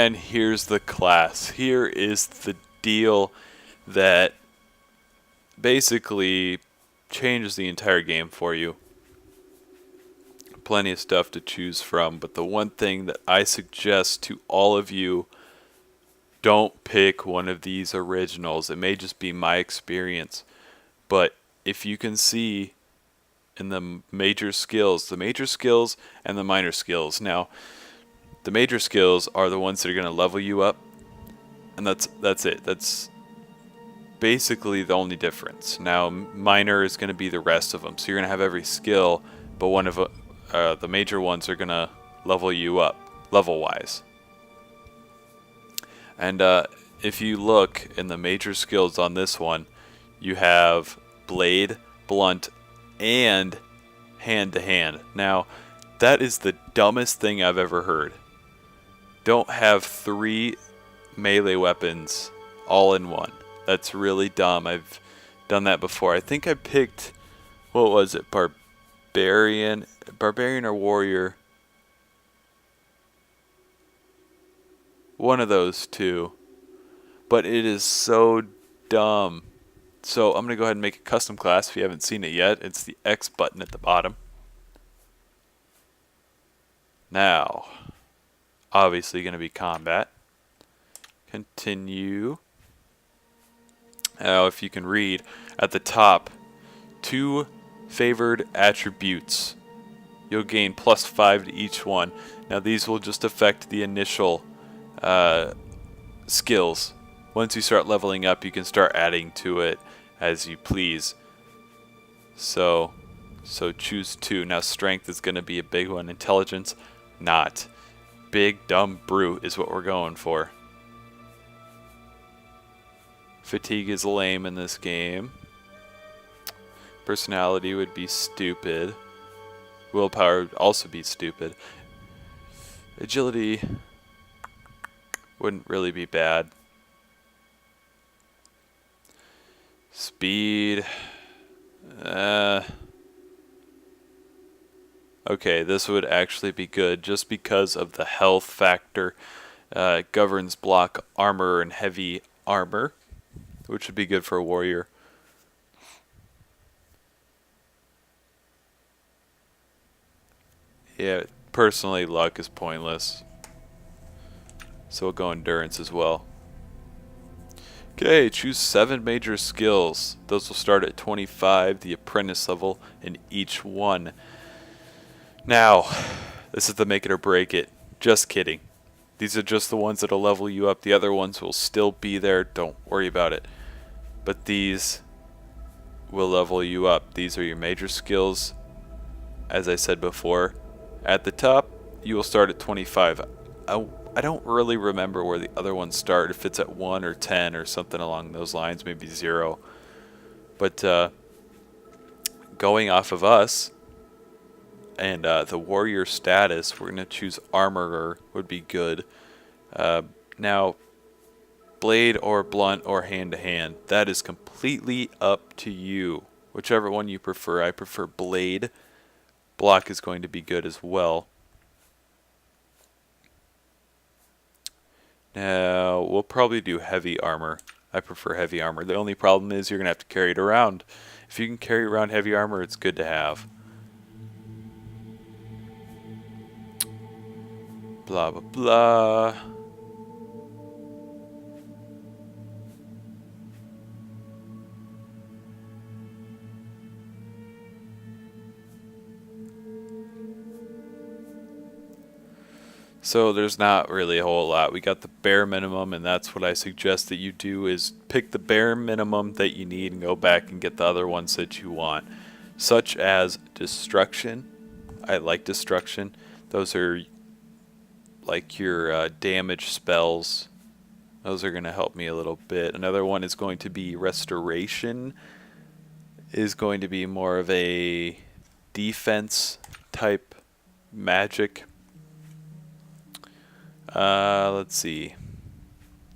And here's the class. Here is the deal that basically changes the entire game for you. Plenty of stuff to choose from, but the one thing that I suggest to all of you, don't pick one of these originals. It may just be my experience, but if you can see in the major skills and the minor skills. Now, the major skills are the ones that are going to level you up, and that's it. That's basically the only difference. Now, minor is going to be the rest of them. So you're going to have every skill, but one of the major ones are going to level you up, level-wise. And if you look in the major skills on this one, you have blade, blunt, and hand-to-hand. Now, that is the dumbest thing I've ever heard. Don't have 3 melee weapons all in one. That's really dumb. I've done that before. I think I picked, what was it, Barbarian or Warrior? One of those two. But it is so dumb. So I'm going to go ahead and make a custom class if you haven't seen it yet. It's the X button at the bottom. Now, obviously going to be combat. Continue. Now, if you can read at the top, 2 favored attributes. You'll gain +5 to each one. Now, these will just affect the initial skills. Once you start leveling up, you can start adding to it as you please. So choose 2. Now, strength is going to be a big one. Intelligence, not. Big, dumb brute is what we're going for. Fatigue is lame in this game. Personality would be stupid. Willpower would also be stupid. Agility wouldn't really be bad. Speed. Okay, this would actually be good just because of the health factor. It governs block armor and heavy armor, which would be good for a warrior. Yeah, personally, luck is pointless. So we'll go endurance as well. Okay, choose 7 major skills. Those will start at 25, the apprentice level in each one. Now, this is the make it or break it. Just kidding. These are just the ones that'll level you up. The other ones will still be there. Don't worry about it. But these will level you up. These are your major skills. As I said before, at the top, you will start at 25. I don't really remember where the other ones start, if it's at 1 or 10 or something along those lines, maybe 0. But going off of us and the warrior status, we're going to choose armorer would be good. Now, blade or blunt or hand-to-hand, that is completely up to you. Whichever one you prefer. I prefer blade. Block is going to be good as well. Now, we'll probably do heavy armor. I prefer heavy armor. The only problem is you're going to have to carry it around. If you can carry around heavy armor, it's good to have. Blah, blah, blah. So there's not really a whole lot. We got the bare minimum, and that's what I suggest that you do, is pick the bare minimum that you need and go back and get the other ones that you want. Such as destruction. I like destruction. Those are like your damage spells. Those are going to help me a little bit. Another one is going to be restoration. Is going to be more of a defense type magic. Let's see.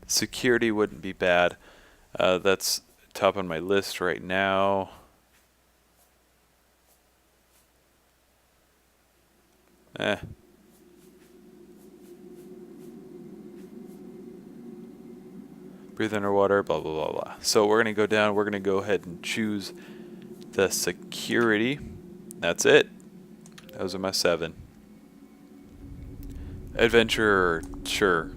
Security wouldn't be bad. That's top on my list right now. Breathe underwater, blah, blah, blah, blah. So we're going to go down. We're going to go ahead and choose the security. That's it. Those are my 7. Adventurer, sure.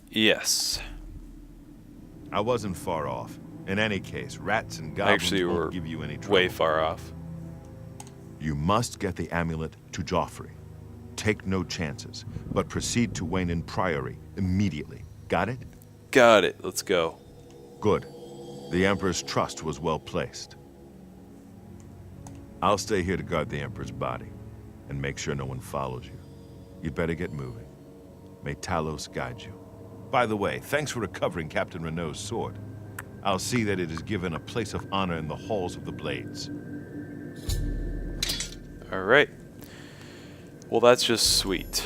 Yes. I wasn't far off. In any case, rats and goblins won't give you any trouble. Way far off. You must get the amulet to Joffrey. Take no chances, but proceed to Wayne Priory immediately. Got it? Got it. Let's go. Good. The Emperor's trust was well placed. I'll stay here to guard the Emperor's body, and make sure no one follows you. You'd better get moving. May Talos guide you. By the way, thanks for recovering Captain Renault's sword. I'll see that it is given a place of honor in the halls of the Blades. Alright. Well, that's just sweet.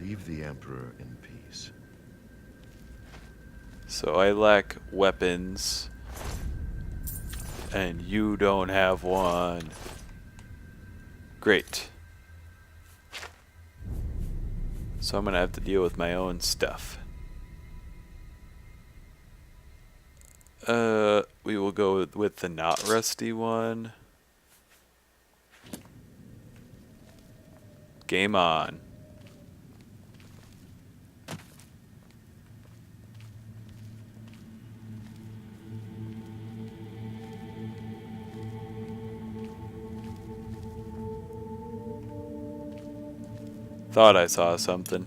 Leave the Emperor in peace. So I lack weapons. And you don't have one. Great. So I'm going to have to deal with my own stuff. We will go with the not rusty one. Game on. Thought I saw something.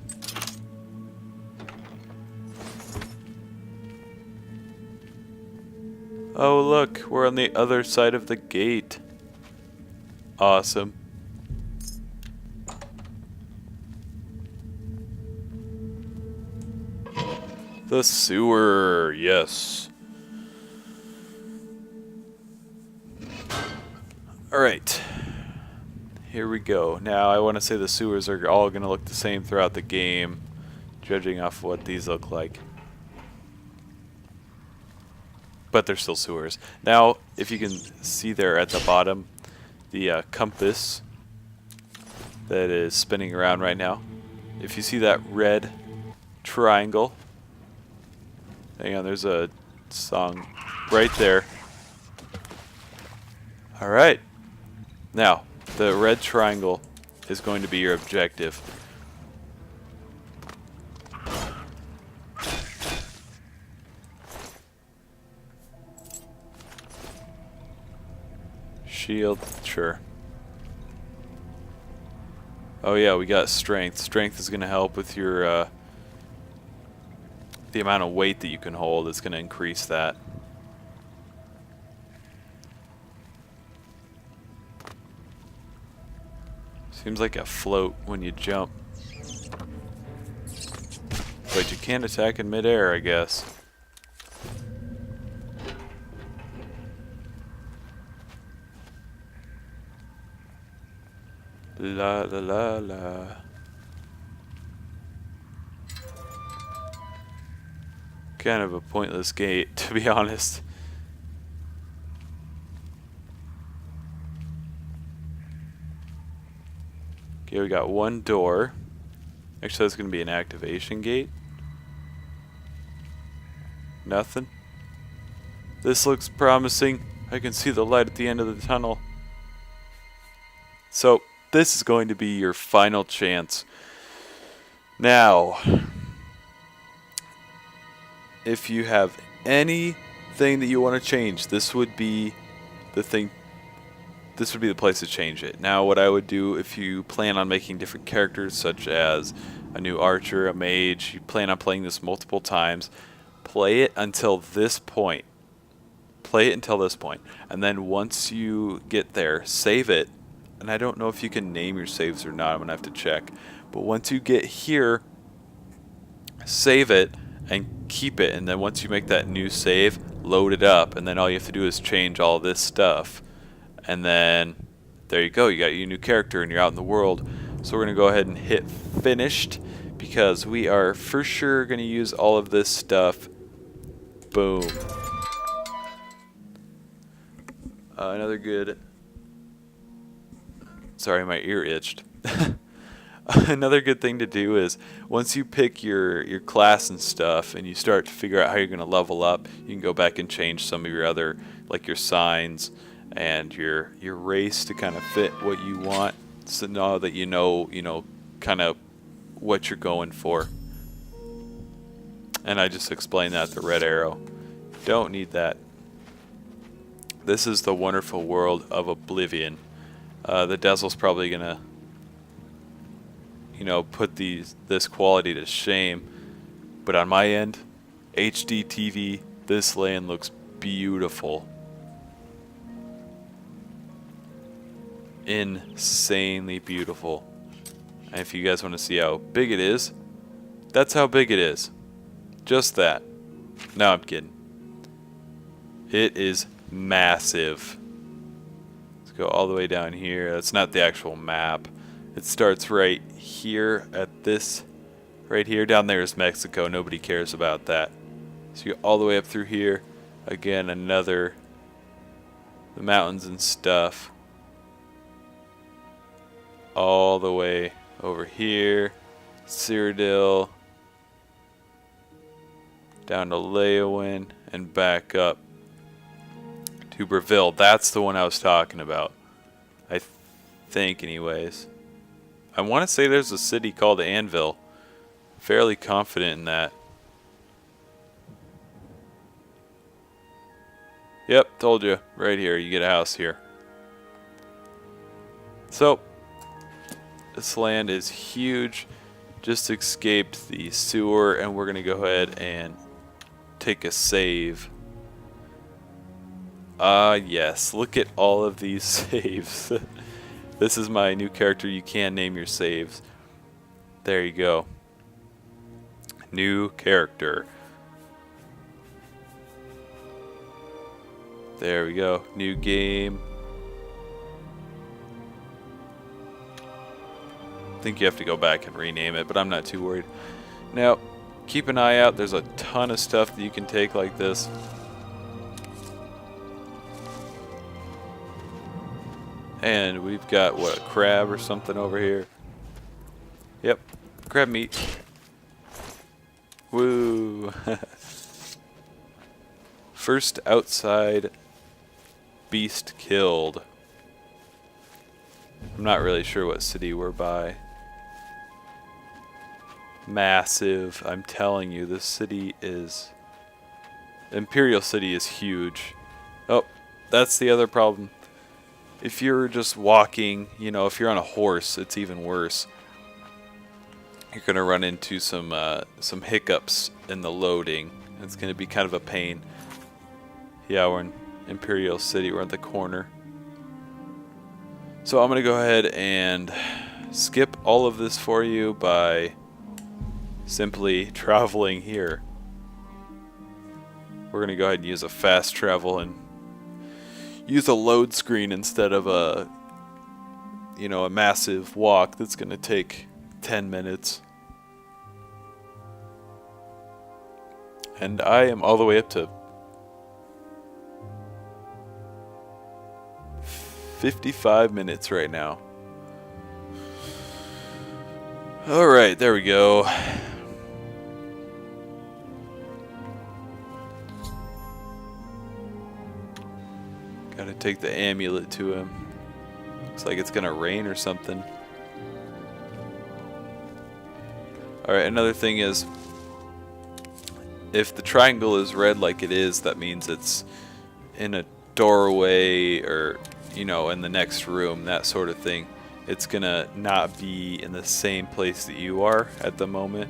Oh look, we're on the other side of the gate. Awesome. The sewer, yes. Alright. Here we go. Now I want to say the sewers are all going to look the same throughout the game, judging off what these look like. But they're still sewers. Now, if you can see there at the bottom, the compass that is spinning around right now. If you see that red triangle, hang on, there's a song right there. Alright. Now, the red triangle is going to be your objective. Shield, sure. Oh yeah, we got strength. Strength is going to help with your the amount of weight that you can hold. It's going to increase that. Seems like a float when you jump. But you can't attack in midair, I guess. La la la la. Kind of a pointless gate, to be honest. Okay, we got one door. Actually, that's going to be an activation gate. Nothing. This looks promising. I can see the light at the end of the tunnel. So, this is going to be your final chance. Now, if you have anything that you want to change, this would be the thing. This would be the place to change it. Now, what I would do if you plan on making different characters, such as a new archer, a mage, you plan on playing this multiple times, play it until this point. Play it until this point. And then once you get there, save it. And I don't know if you can name your saves or not. I'm going to have to check. But once you get here, save it and keep it. And then once you make that new save, load it up. And then all you have to do is change all this stuff. And then there you go. You got your new character and you're out in the world. So we're going to go ahead and hit finished because we are for sure going to use all of this stuff. Boom. Another good Sorry, my ear itched. Another good thing to do is once you pick your class and stuff and you start to figure out how you're going to level up, you can go back and change some of your other, like your signs and your race to kind of fit what you want. So now that you know kind of what you're going for. And I just explained that, the red arrow. Don't need that. This is the wonderful world of Oblivion. The Dazzle's probably gonna, put this quality to shame. But on my end, HD TV, this land looks beautiful. Insanely beautiful. And if you guys want to see how big it is, that's how big it is. Just that. No, I'm kidding. It is massive. Let's go all the way down here. That's not the actual map. It starts right here at this. Right here. Down there is Mexico. Nobody cares about that. So you go all the way up through here. Again, the mountains and stuff. All the way over here. Cyrodiil. Down to Leeuwin and back up to Breville. That's the one I was talking about. I think, anyways. I want to say there's a city called Anvil. Fairly confident in that. Yep, told you. Right here. You get a house here. So, this land is huge. Just escaped the sewer, and we're going to go ahead and take a save. Yes, look at all of these saves. This is my new character. You can name your saves. There you go. New character. There we go. New game. I think you have to go back and rename it, but I'm not too worried. Now, keep an eye out. There's a ton of stuff that you can take like this. And we've got, what, a crab or something over here? Yep, crab meat. Woo! First outside beast killed. I'm not really sure what city we're by. Massive. I'm telling you, this city is... Imperial City is huge. Oh, that's the other problem. If you're just walking, if you're on a horse, it's even worse. You're going to run into some hiccups in the loading. It's going to be kind of a pain. Yeah, we're in Imperial City. We're at the corner. So I'm going to go ahead and skip all of this for you by simply traveling here. We're going to go ahead and use a fast travel and use a load screen instead of a massive walk that's going to take 10 minutes. And I am all the way up to 55 minutes right now. Alright, there we go. Gotta take the amulet to him. Looks like it's gonna rain or something. Alright, another thing is, if the triangle is red like it is, that means it's in a doorway or, in the next room, that sort of thing. It's gonna not be in the same place that you are at the moment.